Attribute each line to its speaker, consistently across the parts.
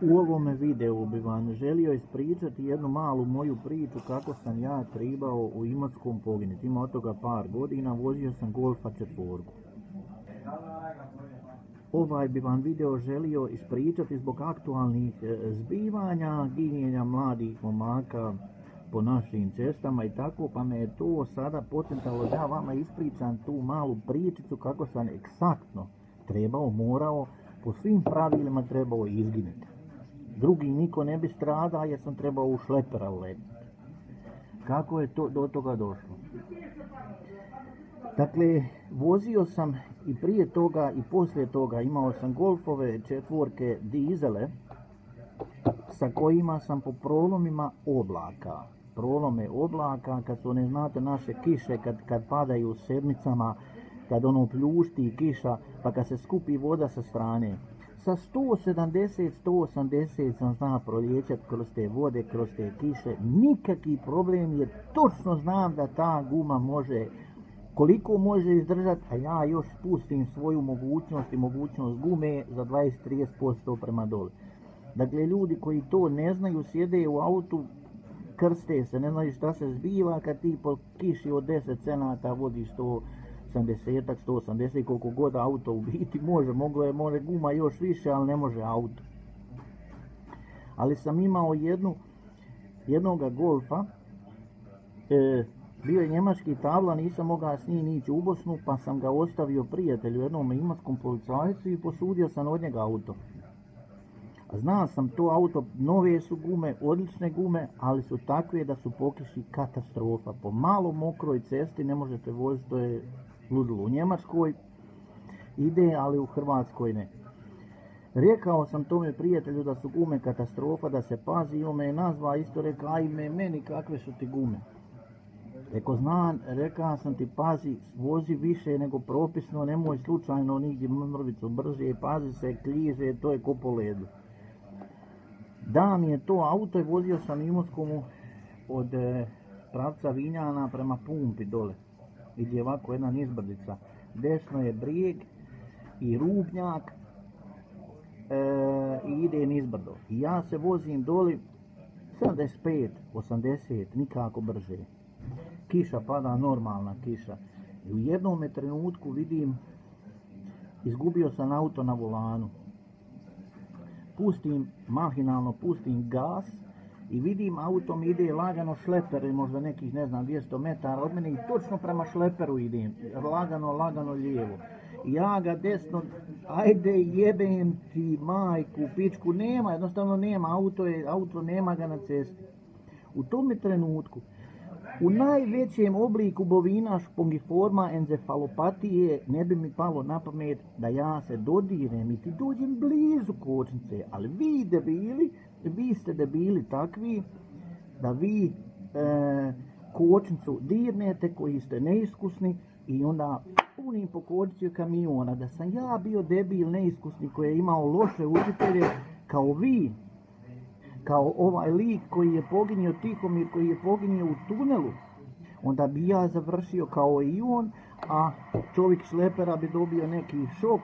Speaker 1: U ovome videu bi vam želio ispričati jednu malu moju priču kako sam ja tribao u Imotskom poginuti. Ima od toga par godina, vozio sam Golfa 4. Ovaj bi vam video želio ispričati zbog aktualnih zbivanja, ginjenja mladih momaka po našim cestama i tako, pa me je to sada potencijalno da vama ispričam tu malu pričicu kako sam egzaktno morao, po svim pravilima trebao izginuti. Drugi niko ne bi stradao jer sam trebao u šlepera uletiti. Kako je to do toga došlo? Dakle, vozio sam i prije toga i poslije toga, imao sam Golfove 4 dizele sa kojima sam po prolomima oblaka. Prolome oblaka, kad su ne znate naše kiše, kad padaju sedmicama, kad ono pljušti kiša, pa kad se skupi voda sa strane. Sa 170-180 sam znao prolijećati kroz te vode, kroz te kiše. Nikakvi problem, jer točno znam da ta guma može, koliko može izdržati, a ja još spustim svoju mogućnost i mogućnost gume za 20-30% prema dole. Dakle, ljudi koji to ne znaju, sjede u autu, krste se, ne znaju šta se zbiva kad ti po kiši od 10 cenata vodiš 170, koliko god auto u biti može guma još više, ali ne može auto. Ali sam imao jednoga Golfa, bio je njemački tabla, nisam mogao s njim ići u Bosnu, pa sam ga ostavio prijatelju, jednom imotskom policajcu, i posudio sam od njega auto. Znao sam to auto, nove su gume, odlične gume, ali su takve da su po kiši katastrofa. Po malo mokroj cesti ne možete voziti, to je ludilo. U Njemačkoj ide, ali u Hrvatskoj ne. Rekao sam tome prijatelju da su gume katastrofa, da se pazi, i on me je nazvao, isto rekao, ajme meni kakve su ti gume. Rekao sam ti, pazi, vozi više nego propisno, nemoj slučajno nigdje mrvicu brže, pazi se, kliže, to je ko po ledu. Da mi je to auto i vozio sam Imotskomu od pravca Vinjana prema Pumpi dole. Gdje je ovako jedna nizbrdica. Desno je brijeg i rubnjak i ide nizbrdo. I ja se vozim doli 75, 80, nikako brže. Kiša pada, normalna kiša. I u jednom trenutku vidim, izgubio sam auto na volanu. Mahinalno pustim gas i vidim auto mi ide lagano šleper, možda nekih 200 metara od mene, i točno prema šleperu idem, lagano lijevo. Ja ga desno, ajde jebem ti majku, pičku, nema, jednostavno nema, auto nema ga na cesti. U tome trenutku, u najvećem obliku bovina špongiforma encefalopatije, ne bi mi palo na pamet da ja se dodirem i ti dođem blizu kočnice, ali vi ste debili takvi da vi kočnicu dirnete koji ste neiskusni i onda punim po kočnici kamiona. Da sam ja bio debil neiskusni koji je imao loše učitelje kao vi, kao ovaj lik koji je poginio, Tihomir koji je poginio u tunelu, onda bi ja završio kao i on, a čovjek šlepera bi dobio neki šok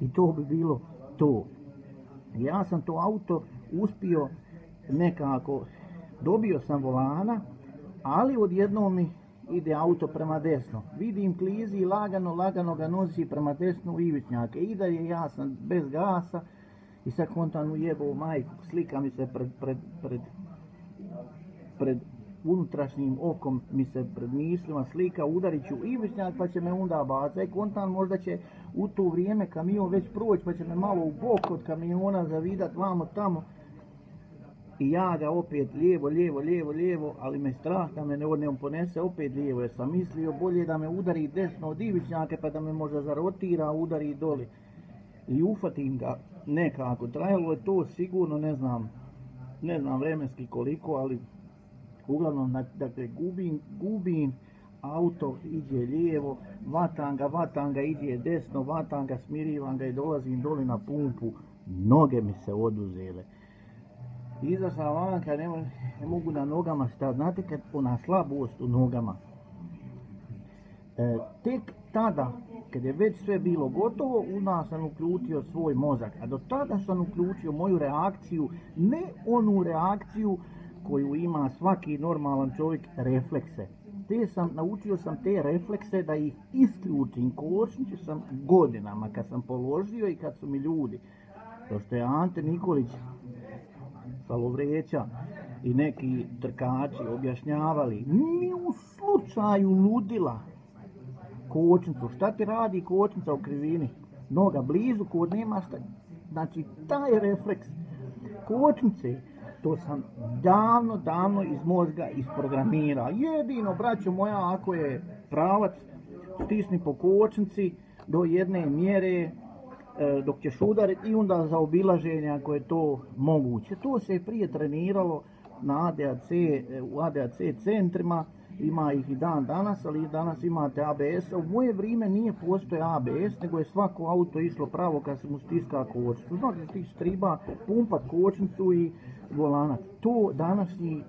Speaker 1: i to bi bilo to. Ja sam to auto uspio nekako, dobio sam volana, ali odjednom mi ide auto prema desno. Vidim klizi i lagano ga nosi prema desnu u ivičnjake. I dalje ja sam bez gasa. I sad kontam ujebao majku, slika mi se pred unutrašnjim okom, mi se pred mislima slika, udarit ću ivičnjak pa će me onda bacati. Kontam možda će u to vrijeme kamion već proći pa će me malo u bok od kamiona zavidat vamo tamo. I ja ga opet lijevo, ali me strah da me ne ponese opet lijevo, jer sam mislio bolje da me udari desno od ivičnjake pa da me možda zarotira, udari doli. I ufatim ga nekako. Trajalo je to sigurno, ne znam vremenski koliko, ali uglavnom, dakle, gubim, auto iđe lijevo, vatam ga, iđe desno, vatam ga, smirivam ga i dolazim doli na Pumpu. Noge mi se oduzele. Izašao vanka, ne mogu na nogama stati. Znate kad ona slabost u nogama. Tek tada kad je već sve bilo gotovo, u nas sam uključio svoj mozak. A do tada sam uključio moju reakciju, ne onu reakciju koju ima svaki normalan čovjek, reflekse. Naučio sam te reflekse da ih isključim. Kočnicu sam godinama kad sam položio i kad su mi ljudi, kao što je Ante Nikolić sa Lovreća i neki trkači objašnjavali, ni u slučaju ludila kočnicu. Šta ti radi kočnica u krivini? Noga blizu, kod nema šta. Znači, taj refleks kočnice, to sam davno iz mozga isprogramirao. Jedino, braćo moja, ako je pravac, stisni po kočnici do jedne mjere dok ćeš udariti i onda za obilaženje ako je to moguće. To se je prije treniralo na u ADAC centrima, ima ih i dan danas, ali danas imate ABS. U moje vrijeme nije postoje ABS, nego je svako auto išlo pravo kad se mu stiska kočnicu. Znači ti striba pumpat kočnicu i volanat. To današnji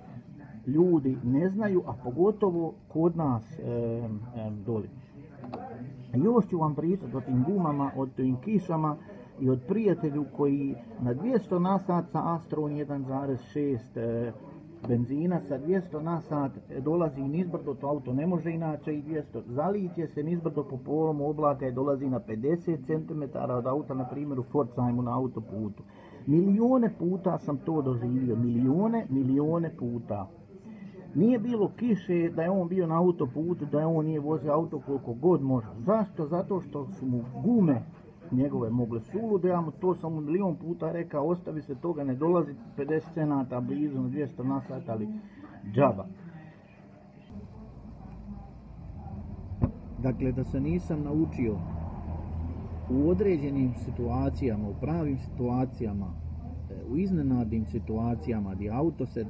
Speaker 1: ljudi ne znaju, a pogotovo kod nas doli. Još ću vam pričati o tim gumama, o tim kišama i od prijatelju koji na 200 na sat sa Astron 1.6 benzina sa 200 na sat dolazi nizbrdo, to auto ne može inače i 200, zaliće se nizbrdo po polom oblaka i dolazi na 50 cm od auta, na primjer u Pforzheimu na autoputu. Milijone puta sam to doživio, milijone puta. Nije bilo kiše da je on bio na autoputu, da je on nije vozio auto koliko god može. Zašto? Zato što su mu gume njegove mogle sulude, ja mu to sam mu milion puta rekao, ostavi se toga, ne dolazi 50 cm blizu na 200 na sat, ali džaba. Dakle, da se nisam naučio u određenim situacijama, u pravim situacijama, u iznenadnim situacijama gdje auto se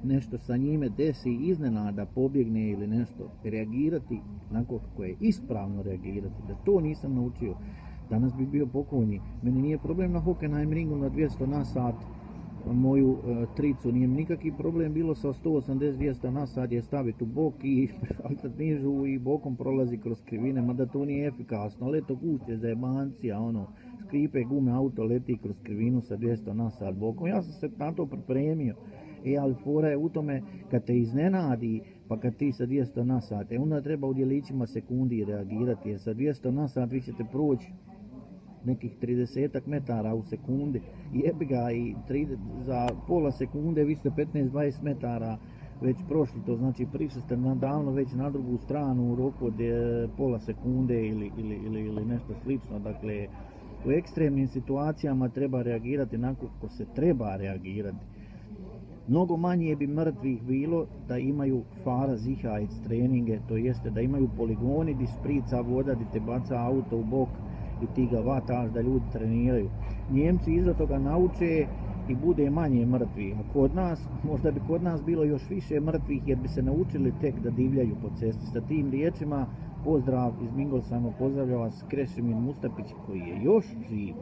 Speaker 1: nešto sa njime desi, iznenada pobjegne ili nešto, reagirati onako kako je ispravno reagirati, da to nisam naučio, danas bi bio pokojni. Meni nije problem na Hockenheim ringu na 200 na sat, moju tricu, nije mi nikakvi problem bilo sa 180-200 na sat je staviti u bok i nižu i bokom prolazi kroz krivine, mada to nije efikasno, leto kuće za jebancija, skripe gume, auto leti kroz krivinu sa 200 na sat bokom. Ja sam se na to pripremio. Ali fora je u tome kad te iznenadi, pa kad ti sa 200 na sat, onda treba u djelićima sekundi reagirati, jer sa 200 na sat vi ćete proći nekih 30 metara u sekundi, jebi ga, i za pola sekunde vi ste 15-20 metara već prošli, to znači prišli ste davno već na drugu stranu u roku od pola sekunde ili nešto slično. Dakle, u ekstremnim situacijama treba reagirati onako kako se treba reagirati. Mnogo manje bi mrtvih bilo da imaju Fahrsicherheits treninge, to jeste da imaju poligoni di sprica voda, di te baca auto u bok i ti ga vataš da ljudi treniraju. Njemci iza toga nauče i bude manje mrtvih, a kod nas, možda bi kod nas bilo još više mrtvih jer bi se naučili tek da divljaju po cesti. Sa tim riječima, pozdrav iz Mingolsama, pozdravlja vas Krešimir Mustapić koji je još živ.